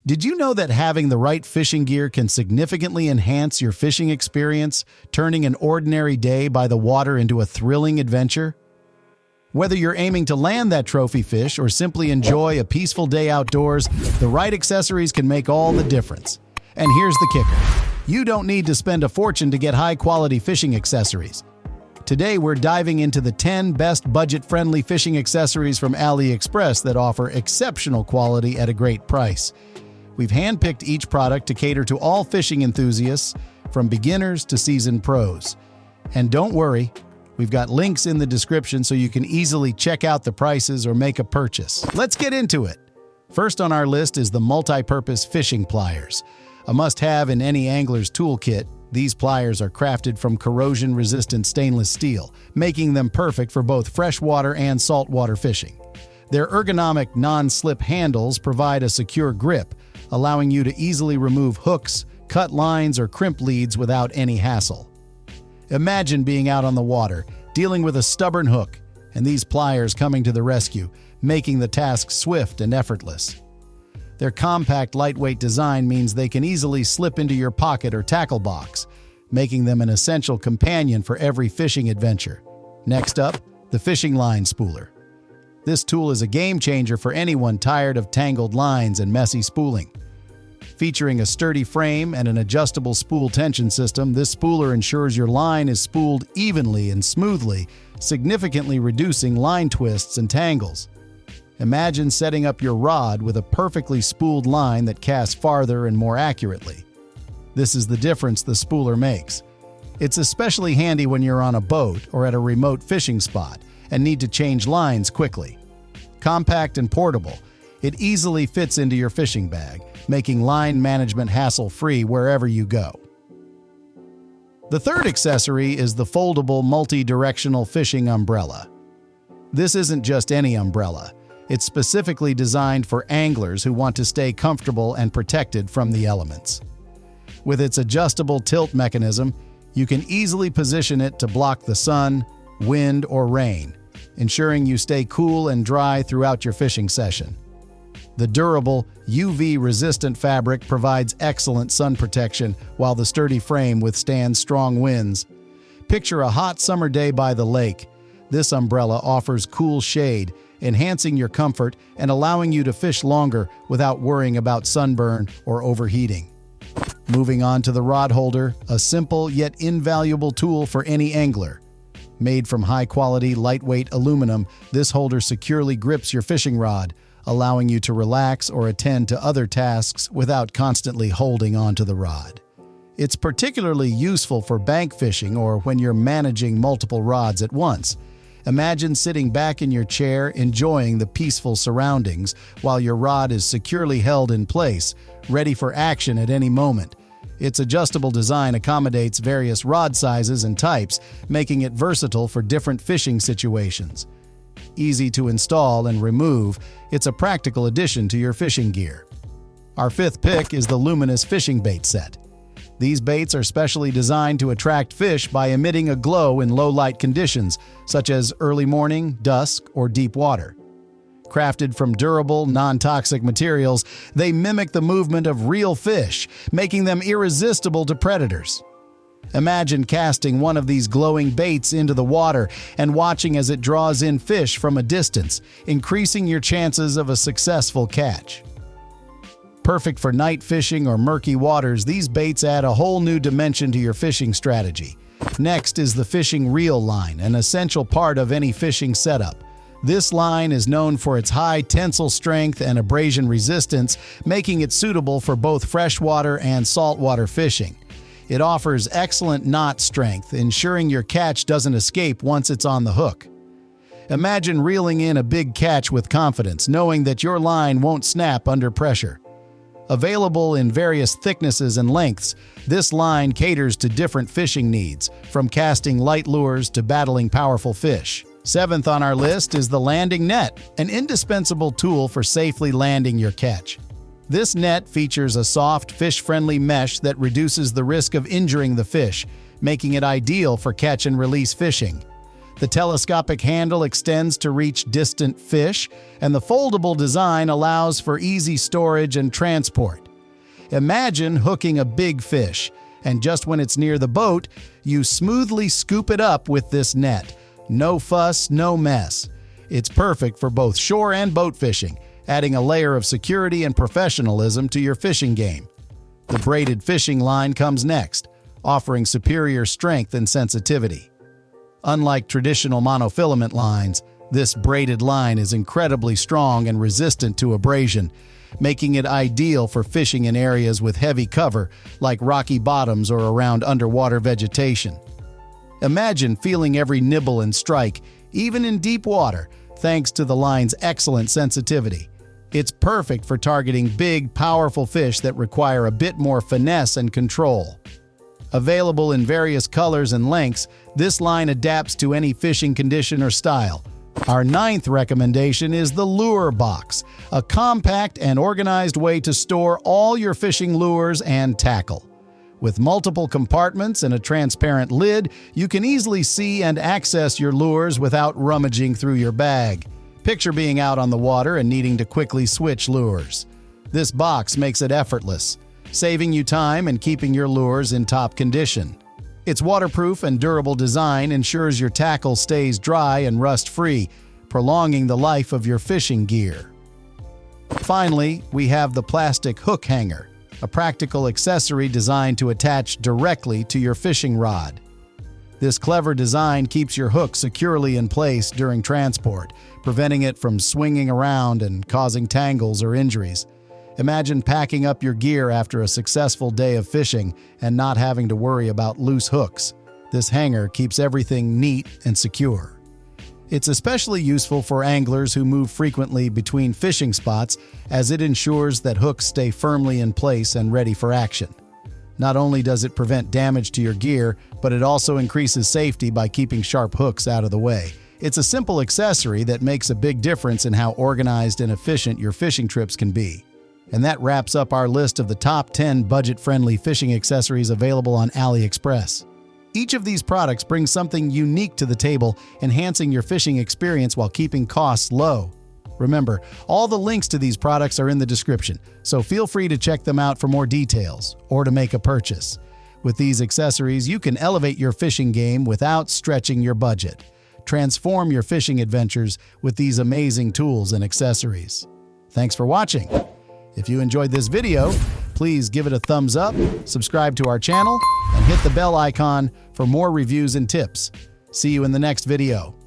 Did you know that having the right fishing gear can significantly enhance your fishing experience, turning an ordinary day by the water into a thrilling adventure? Whether you're aiming to land that trophy fish or simply enjoy a peaceful day outdoors, the right accessories can make all the difference. And here's the kicker. You don't need to spend a fortune to get high-quality fishing accessories. Today, we're diving into the 10 best budget-friendly fishing accessories from Aliexpress that offer exceptional quality at a great price. We've handpicked each product to cater to all fishing enthusiasts, from beginners to seasoned pros. And don't worry, we've got links in the description so you can easily check out the prices or make a purchase. Let's get into it. First on our list is the multi-purpose fishing pliers. A must-have in any angler's toolkit, these pliers are crafted from corrosion-resistant stainless steel, making them perfect for both freshwater and saltwater fishing. Their ergonomic, non-slip handles provide a secure grip, allowing you to easily remove hooks, cut lines, or crimp leads without any hassle. Imagine being out on the water, dealing with a stubborn hook, and these pliers coming to the rescue, making the task swift and effortless. Their compact, lightweight design means they can easily slip into your pocket or tackle box, making them an essential companion for every fishing adventure. Next up, the fishing line spooler. This tool is a game changer for anyone tired of tangled lines and messy spooling. Featuring a sturdy frame and an adjustable spool tension system, this spooler ensures your line is spooled evenly and smoothly, significantly reducing line twists and tangles. Imagine setting up your rod with a perfectly spooled line that casts farther and more accurately. This is the difference the spooler makes. It's especially handy when you're on a boat or at a remote fishing spot and need to change lines quickly. Compact and portable, it easily fits into your fishing bag, making line management hassle-free wherever you go. The third accessory is the foldable multi-directional fishing umbrella. This isn't just any umbrella. It's specifically designed for anglers who want to stay comfortable and protected from the elements. With its adjustable tilt mechanism, you can easily position it to block the sun, wind, or rain, ensuring you stay cool and dry throughout your fishing session. The durable, UV-resistant fabric provides excellent sun protection, while the sturdy frame withstands strong winds. Picture a hot summer day by the lake. This umbrella offers cool shade, enhancing your comfort and allowing you to fish longer without worrying about sunburn or overheating. Moving on to the rod holder, a simple yet invaluable tool for any angler. Made from high-quality, lightweight aluminum, this holder securely grips your fishing rod, allowing you to relax or attend to other tasks without constantly holding onto the rod. It's particularly useful for bank fishing or when you're managing multiple rods at once. Imagine sitting back in your chair, enjoying the peaceful surroundings while your rod is securely held in place, ready for action at any moment. Its adjustable design accommodates various rod sizes and types, making it versatile for different fishing situations. Easy to install and remove, it's a practical addition to your fishing gear. Our fifth pick is the luminous fishing bait set. These baits are specially designed to attract fish by emitting a glow in low-light conditions, such as early morning, dusk, or deep water. Crafted from durable, non-toxic materials, they mimic the movement of real fish, making them irresistible to predators. Imagine casting one of these glowing baits into the water and watching as it draws in fish from a distance, increasing your chances of a successful catch. Perfect for night fishing or murky waters, these baits add a whole new dimension to your fishing strategy. Next is the fishing reel line, an essential part of any fishing setup. This line is known for its high tensile strength and abrasion resistance, making it suitable for both freshwater and saltwater fishing. It offers excellent knot strength, ensuring your catch doesn't escape once it's on the hook. Imagine reeling in a big catch with confidence, knowing that your line won't snap under pressure. Available in various thicknesses and lengths, this line caters to different fishing needs, from casting light lures to battling powerful fish. Seventh on our list is the landing net, an indispensable tool for safely landing your catch. This net features a soft, fish-friendly mesh that reduces the risk of injuring the fish, making it ideal for catch-and-release fishing. The telescopic handle extends to reach distant fish, and the foldable design allows for easy storage and transport. Imagine hooking a big fish, and just when it's near the boat, you smoothly scoop it up with this net. No fuss, no mess. It's perfect for both shore and boat fishing, adding a layer of security and professionalism to your fishing game. The braided fishing line comes next, offering superior strength and sensitivity. Unlike traditional monofilament lines, this braided line is incredibly strong and resistant to abrasion, making it ideal for fishing in areas with heavy cover like rocky bottoms or around underwater vegetation. Imagine feeling every nibble and strike, even in deep water, thanks to the line's excellent sensitivity. It's perfect for targeting big, powerful fish that require a bit more finesse and control. Available in various colors and lengths, this line adapts to any fishing condition or style. Our 9th recommendation is the Lure Box, a compact and organized way to store all your fishing lures and tackle. With multiple compartments and a transparent lid, you can easily see and access your lures without rummaging through your bag. Picture being out on the water and needing to quickly switch lures. This box makes it effortless, saving you time and keeping your lures in top condition. Its waterproof and durable design ensures your tackle stays dry and rust-free, prolonging the life of your fishing gear. Finally, we have the plastic hook hanger, a practical accessory designed to attach directly to your fishing rod. This clever design keeps your hook securely in place during transport, preventing it from swinging around and causing tangles or injuries. Imagine packing up your gear after a successful day of fishing and not having to worry about loose hooks. This hanger keeps everything neat and secure. It's especially useful for anglers who move frequently between fishing spots, as it ensures that hooks stay firmly in place and ready for action. Not only does it prevent damage to your gear, but it also increases safety by keeping sharp hooks out of the way. It's a simple accessory that makes a big difference in how organized and efficient your fishing trips can be. And that wraps up our list of the top 10 budget-friendly fishing accessories available on Aliexpress. Each of these products brings something unique to the table, enhancing your fishing experience while keeping costs low. Remember, all the links to these products are in the description, so feel free to check them out for more details or to make a purchase. With these accessories, you can elevate your fishing game without stretching your budget. Transform your fishing adventures with these amazing tools and accessories. Thanks for watching. If you enjoyed this video, please give it a thumbs up, subscribe to our channel, and hit the bell icon for more reviews and tips. See you in the next video.